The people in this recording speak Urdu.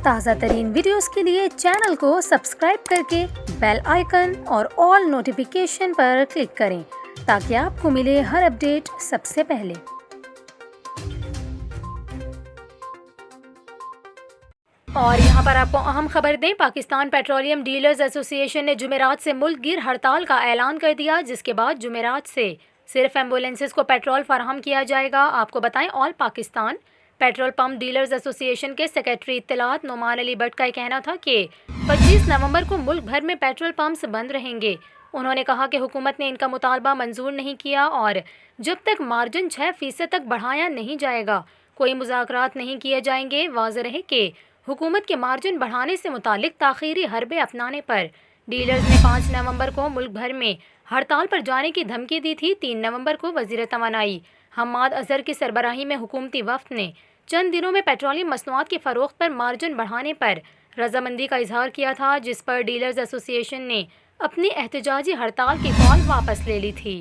تازہ ترین ویڈیوز کے لیے چینل کو سبسکرائب کر کے بیل آئیکن اور آل نوٹیفیکیشن پر کلک کریں تاکہ آپ کو ملے ہر اپڈیٹ سب سے پہلے۔ اور یہاں پر آپ کو اہم خبر دیں، پاکستان پیٹرولیم ڈیلرز ایسوسی ایشن نے جمعرات سے ملک گیر ہڑتال کا اعلان کر دیا، جس کے بعد جمعرات سے صرف ایمبولینسز کو پیٹرول فراہم کیا جائے گا۔ آپ کو بتائیں، آل پاکستان پیٹرول پمپ ڈیلرز ایسوسی ایشن کے سیکریٹری اطلاعات نعمان علی بٹ کا یہ کہنا تھا کہ 25 نومبر کو ملک بھر میں پیٹرول پمپس بند رہیں گے۔ انہوں نے کہا کہ حکومت نے ان کا مطالبہ منظور نہیں کیا اور جب تک مارجن 6% تک بڑھایا نہیں جائے گا کوئی مذاکرات نہیں کیے جائیں گے۔ واضح رہے کہ حکومت کے مارجن بڑھانے سے متعلق تاخیری حربے اپنانے پر ڈیلرز نے 5 نومبر کو ملک بھر میں ہڑتال پر جانے کی دھمکی دی تھی۔ 3 نومبر کو وزیر توانائی حماد اظہر کی سربراہی میں حکومتی وفد نے چند دنوں میں پیٹرولیم مصنوعات کی فروخت پر مارجن بڑھانے پر رضامندی کا اظہار کیا تھا، جس پر ڈیلرز ایسوسی ایشن نے اپنی احتجاجی ہڑتال کی کال واپس لے لی تھی۔